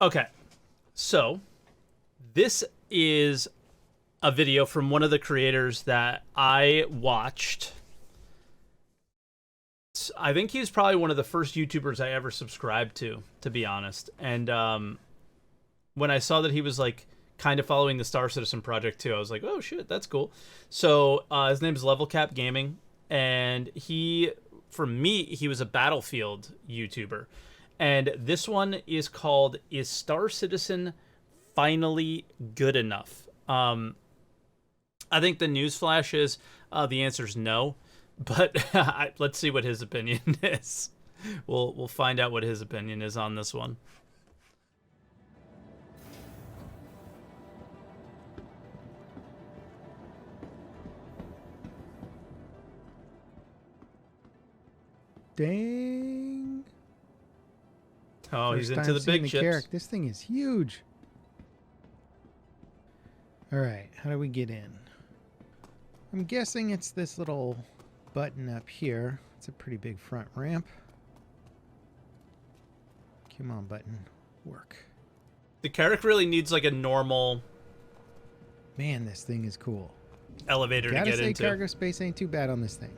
Okay, so this is a video from one of the creators that I watched. I think he's probably one of the first YouTubers I ever subscribed to be honest. And when I saw that he was like kind of following the Star Citizen project too, I was like, oh shit, that's cool. So his name is Level Cap Gaming, and for me, he was a Battlefield YouTuber. And this one is called "Is Star Citizen Finally Good Enough?" I think the newsflash is the answer is no, but let's see what his opinion is. We'll find out what his opinion is on this one. Dang. Oh, First he's into the big ships. Carrick. This thing is huge. All right, how do we get in? I'm guessing it's this little button up here. It's a pretty big front ramp. Come on, button. Work. The Carrick really needs like a normal Man, this thing is cool. elevator to Gotta get say, into. cargo space ain't too bad on this thing.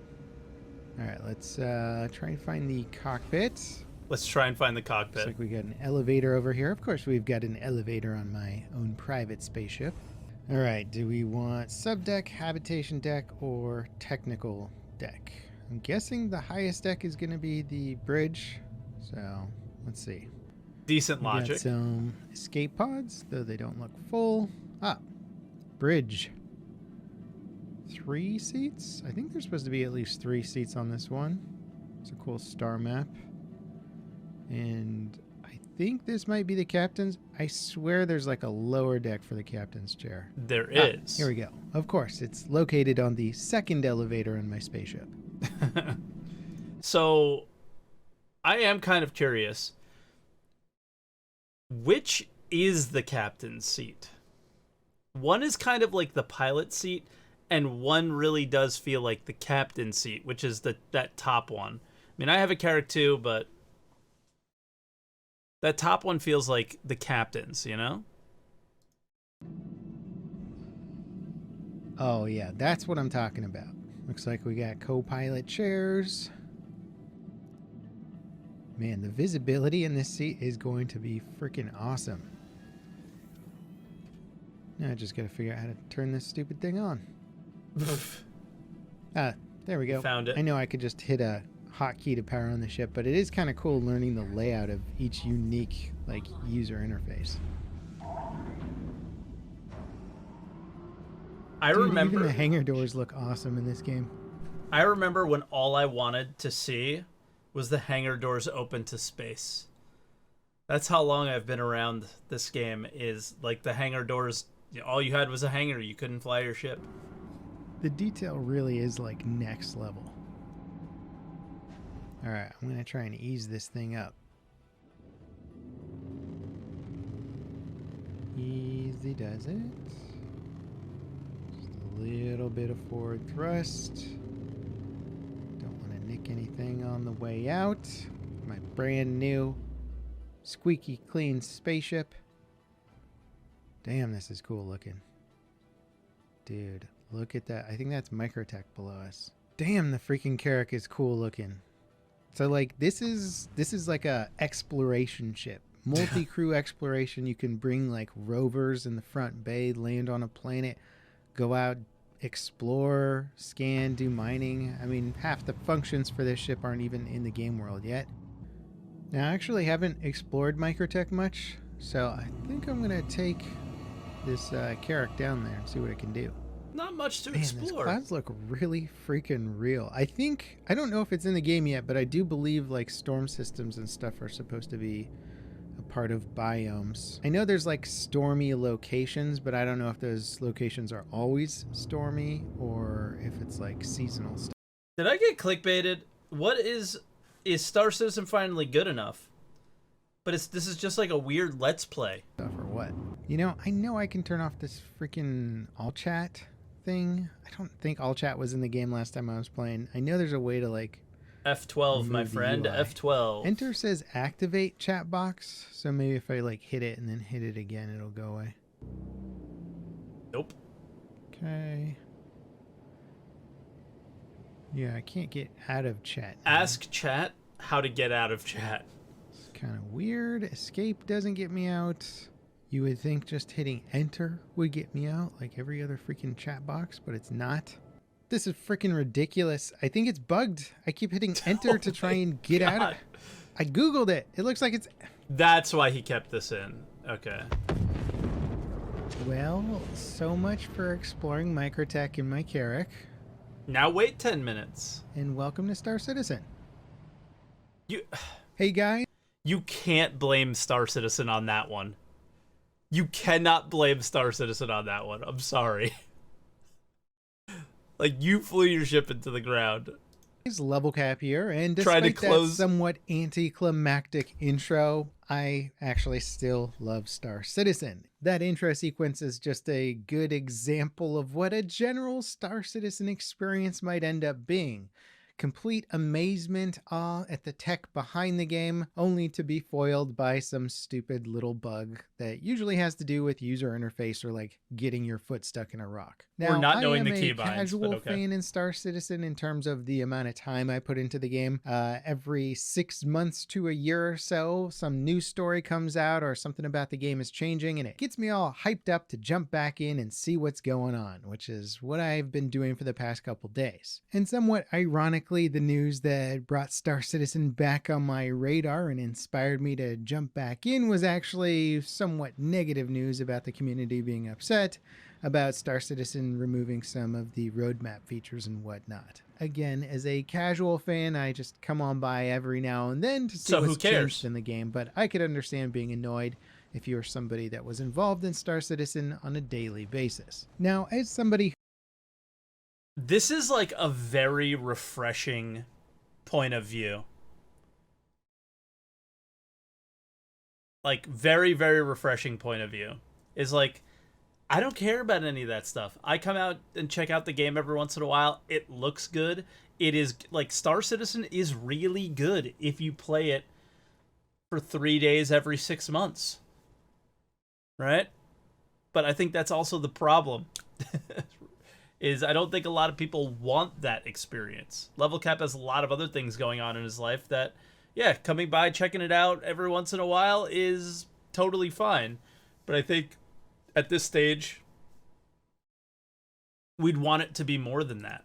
All right, let's try and find the cockpit. Let's try and find the Looks cockpit. like we got an elevator over here. Of course, we've got an elevator on my own private spaceship. All right, do we want subdeck, habitation deck, or technical deck? I'm guessing the highest deck is going to be the bridge. So let's see. Decent We got logic. some escape pods, though they don't look full. Ah, bridge. 3 seats? I think there's supposed to be at least 3 seats on this one. It's a cool star map. And I think this might be the captain's. I swear there's like a lower deck for the captain's chair. There is. Here we go. Of course, it's located on the second elevator in my spaceship. So, I am kind of curious. Which is the captain's seat? One is kind of like the pilot seat, and one really does feel like the captain's seat, which is that top one. I mean, I have a Carrick too, but that top one feels like the captain's, you know? Oh, yeah, that's what I'm talking about. Looks like we got co-pilot chairs. Man, the visibility in this seat is going to be freaking awesome. Now I just got to figure out how to turn this stupid thing on. There we go. Found it. I know I could just hit a hotkey to power on the ship, but it is kind of cool learning the layout of each unique like user interface. I Dude, remember even the hangar doors look awesome in this game. I remember when all I wanted to see was the hangar doors open to space. That's how long I've been around this game, is like the hangar doors, all you had was a hangar, you couldn't fly your ship. The detail really is like next level. All right, I'm going to try and ease this thing up. Easy does it. Just a little bit of forward thrust. Don't want to nick anything on the way out. My brand new squeaky clean spaceship. Damn, this is cool looking. Dude, look at that. I think that's Microtech below us. Damn, the freaking Carrick is cool looking. So like this is like a exploration ship. Multi-crew exploration. You can bring like rovers in the front bay, land on a planet, go out, explore, scan, do mining. I mean, half the functions for this ship aren't even in the game world yet. Now, I actually haven't explored Microtech much, so I think I'm going to take this Carrick down there and see what it can do. Not much to Man, these explore. clouds look really freaking real. I don't know if it's in the game yet, but I do believe like storm systems and stuff are supposed to be a part of biomes. I know there's like stormy locations, but I don't know if those locations are always stormy or if it's like seasonal stuff. Did I get clickbaited? What is Star Citizen finally good enough? But this is just like a weird Let's Play. Or what? You know I can turn off this freaking all chat thing. I don't think all chat was in the game last time I was playing. I know there's a way to like F12, my remove the friend. UI. F12. Enter says activate chat box, so maybe if I like hit it and then hit it again, it'll go away. Nope. Okay. Yeah, I can't get out of chat now. Ask chat how to get out of chat. It's kind of weird. Escape doesn't get me out. You would think just hitting enter would get me out like every other freaking chat box, but it's not. This is freaking ridiculous. I think it's bugged. I keep hitting enter to try and get out of it. I Googled it. It looks like it's... That's why he kept this in. Okay. Well, so much for exploring Microtech in my Carrack. Now wait 10 minutes. And welcome to Star Citizen. You Hey guys. you can't blame Star Citizen on that one. You cannot blame Star Citizen on that one. I'm sorry. Like, you flew your ship into the ground. Level Cap here, and Trying to despite that somewhat anticlimactic intro, I actually still love Star Citizen. That intro sequence is just a good example of what a general Star Citizen experience might end up being. Complete amazement, awe at the tech behind the game, only to be foiled by some stupid little bug that usually has to do with user interface or like getting your foot stuck in a rock. Now, Or not knowing I the am keybinds, a casual but okay. fan in Star Citizen in terms of the amount of time I put into the game. Every 6 months to a year or so, some new story comes out or something about the game is changing, and it gets me all hyped up to jump back in and see what's going on, which is what I've been doing for the past couple days. And somewhat ironically, the news that brought Star Citizen back on my radar and inspired me to jump back in was actually somewhat negative news about the community being upset about Star Citizen removing some of the roadmap features and whatnot. Again, as a casual fan, I just come on by every now and then to see So who what's cares? changed in the game, but I could understand being annoyed if you're somebody that was involved in Star Citizen on a daily basis. Now, as somebody This is like a very refreshing point of view. Like, very, very refreshing point of view. Is like, I don't care about any of that stuff. I come out and check out the game every once in a while. It looks good. It is, like, Star Citizen is really good if you play it for 3 days every 6 months. Right? But I think that's also the problem. Is I don't think a lot of people want that experience. Level Cap has a lot of other things going on in his life that, yeah, coming by, checking it out every once in a while is totally fine. But I think at this stage, we'd want it to be more than that.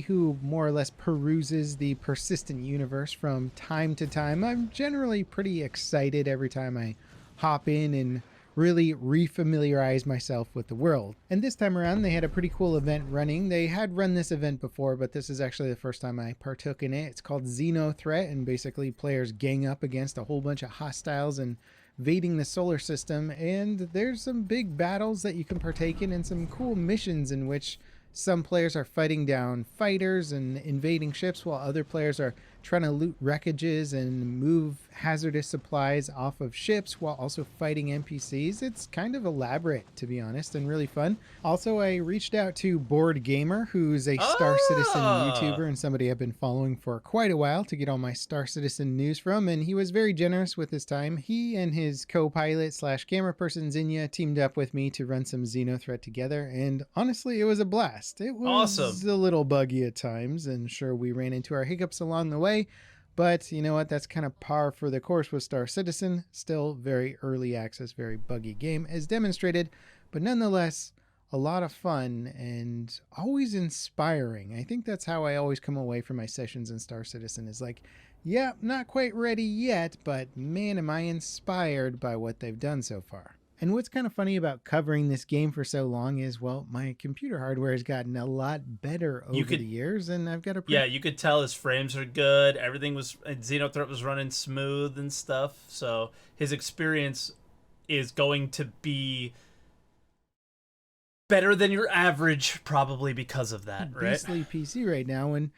who more or less peruses the persistent universe from time to time, I'm generally pretty excited every time I hop in and really refamiliarize myself with the world. And this time around, they had a pretty cool event running. They had run this event before, but this is actually the first time I partook in it. It's called Xeno Threat, and basically players gang up against a whole bunch of hostiles and invading the solar system, and there's some big battles that you can partake in and some cool missions in which some players are fighting down fighters and invading ships while other players are trying to loot wreckages and move hazardous supplies off of ships while also fighting NPCs. It's kind of elaborate, to be honest, and really fun. Also, I reached out to Board Gamer, who's a Star Citizen YouTuber and somebody I've been following for quite a while to get all my Star Citizen news from, and he was very generous with his time. He and his co-pilot slash camera person Zinnia teamed up with me to run some Xeno Threat together, and honestly, it was a blast. It was Awesome. a little buggy at times, and sure, we ran into our hiccups along the way, but you know what? That's kind of par for the course with Star Citizen. Still very early access, very buggy game as demonstrated, but nonetheless, a lot of fun and always inspiring. I think that's how I always come away from my sessions in Star Citizen is like, yeah, not quite ready yet, but man, am I inspired by what they've done so far. And what's kind of funny about covering this game for so long is, well, my computer hardware has gotten a lot better over the years, and I've got a Yeah, you could tell his frames are good. Everything was, Xeno Threat was running smooth and stuff. So his experience is going to be better than your average, probably because of that, right? beastly PC right now, and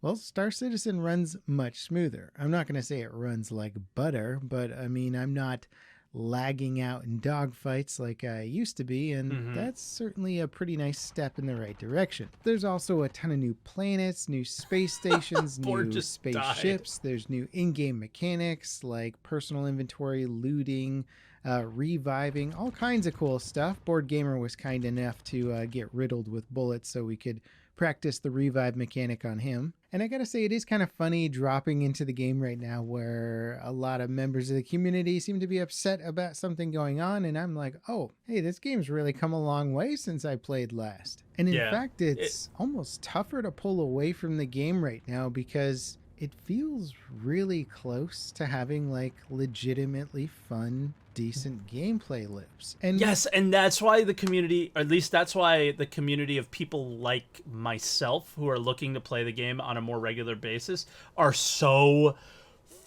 well, Star Citizen runs much smoother. I'm not going to say it runs like butter, but I mean, I'm not lagging out in dogfights like I used to be, and that's certainly a pretty nice step in the right direction. There's also a ton of new planets, new space stations, Board new just spaceships. There's new in-game mechanics like personal inventory, looting, reviving, all kinds of cool stuff. Board Gamer was kind enough to get riddled with bullets so we could practice the revive mechanic on him. And I gotta say, it is kind of funny dropping into the game right now where a lot of members of the community seem to be upset about something going on, and I'm like, oh, hey, this game's really come a long way since I played last. And in fact, it's almost tougher to pull away from the game right now because it feels really close to having like legitimately fun, decent gameplay loops. And yes, and that's why the community, or at least that's why the community of people like myself who are looking to play the game on a more regular basis are so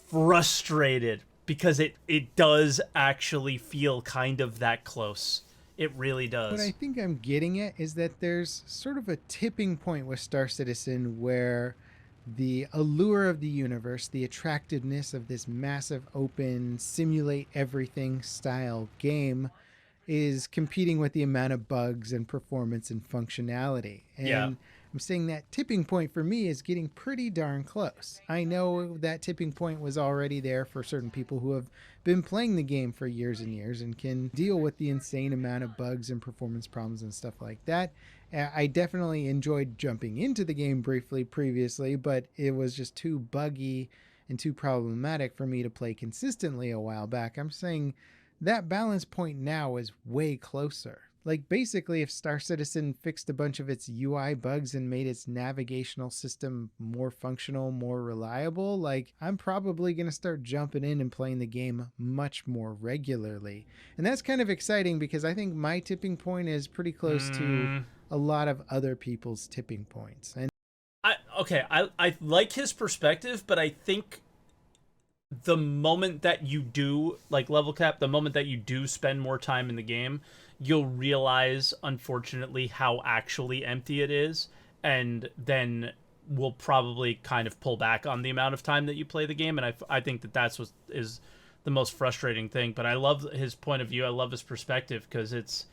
frustrated, because it does actually feel kind of that close. It really does. What I think I'm getting at is that there's sort of a tipping point with Star Citizen where the allure of the universe, the attractiveness of this massive open simulate everything style game is competing with the amount of bugs and performance and functionality. And I'm saying that tipping point for me is getting pretty darn close. I know that tipping point was already there for certain people who have been playing the game for years and years and can deal with the insane amount of bugs and performance problems and stuff like that. I definitely enjoyed jumping into the game briefly previously, but it was just too buggy and too problematic for me to play consistently a while back. I'm saying that balance point now is way closer. Like basically if Star Citizen fixed a bunch of its UI bugs and made its navigational system more functional, more reliable, like I'm probably going to start jumping in and playing the game much more regularly. And that's kind of exciting because I think my tipping point is pretty close to a lot of other people's tipping points. And I like his perspective, but I think the moment that you do, like level cap, the moment that you do spend more time in the game, you'll realize, unfortunately, how actually empty it is, and then will probably kind of pull back on the amount of time that you play the game. And I think that that's what is the most frustrating thing. But I love his point of view. I love his perspective because it's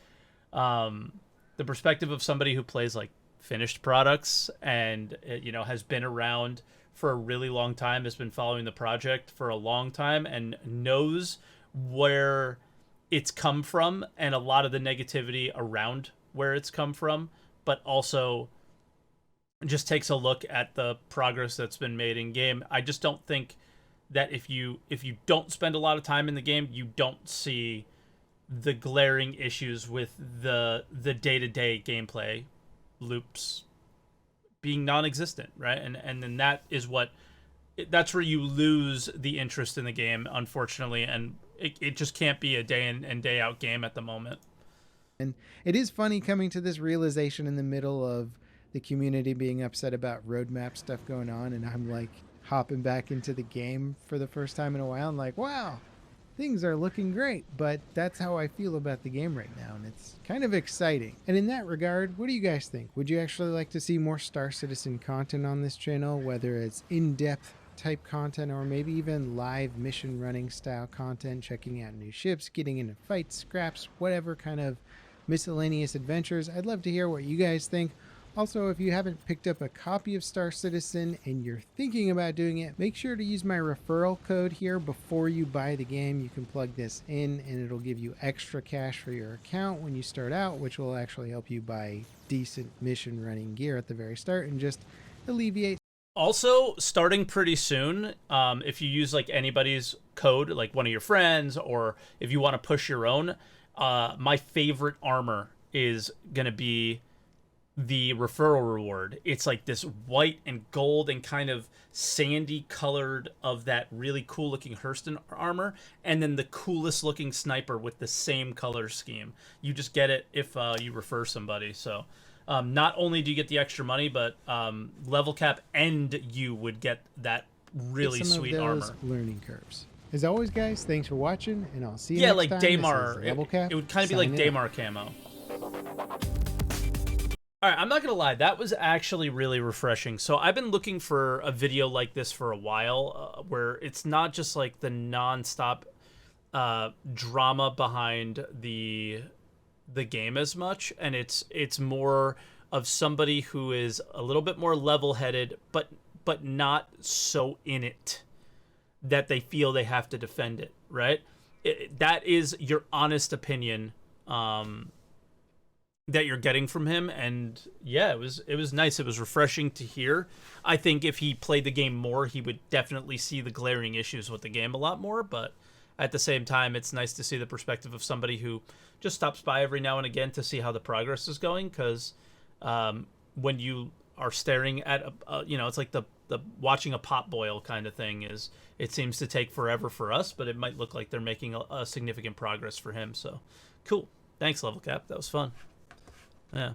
the perspective of somebody who plays like finished products and has been around for a really long time, has been following the project for a long time, and knows where it's come from and a lot of the negativity around where it's come from, but also just takes a look at the progress that's been made in game. I just don't think that if you don't spend a lot of time in the game, you don't see the glaring issues with the day-to-day gameplay loops being non-existent, right? And then that's where you lose the interest in the game, unfortunately, and it just can't be a day in and day out game at the moment. And it is funny coming to this realization in the middle of the community being upset about roadmap stuff going on, and I'm like hopping back into the game for the first time in a while and like, wow, things are looking great. But that's how I feel about the game right now, and it's kind of exciting. And in that regard, what do you guys think? Would you actually like to see more Star Citizen content on this channel, whether it's in-depth type content or maybe even live mission running style content, checking out new ships, getting into fights, scraps, whatever kind of miscellaneous adventures? I'd love to hear what you guys think. Also, if you haven't picked up a copy of Star Citizen and you're thinking about doing it, make sure to use my referral code here before you buy the game. You can plug this in and it'll give you extra cash for your account when you start out, which will actually help you buy decent mission running gear at the very start and just alleviate. Also, starting pretty soon, if you use like anybody's code, like one of your friends, or if you want to push your own, my favorite armor is going to be the referral reward. It's like this white and gold and kind of sandy colored of that really cool looking Hurston armor, and then the coolest looking sniper with the same color scheme. You just get it if you refer somebody. So not only do you get the extra money, but level cap and you would get that really sweet armor. Learning curves. As always, guys, thanks for watching, and I'll see you next like time. Daymar. It would kind of be like Daymar camo. All right, I'm not going to lie. That was actually really refreshing. So I've been looking for a video like this for a while, where it's not just like the nonstop drama behind the game as much, and it's more of somebody who is a little bit more level-headed, but not so in it that they feel they have to defend it, right? That is your honest opinion that you're getting from him, and yeah, it was nice. It was refreshing to hear. I think if he played the game more, he would definitely see the glaring issues with the game a lot more, but at the same time, it's nice to see the perspective of somebody who just stops by every now and again to see how the progress is going, because when you are staring at it's like the watching a pot boil kind of thing. Is it seems to take forever for us, but it might look like they're making a significant progress for him. So cool. Thanks, Level Cap. That was fun. Yeah.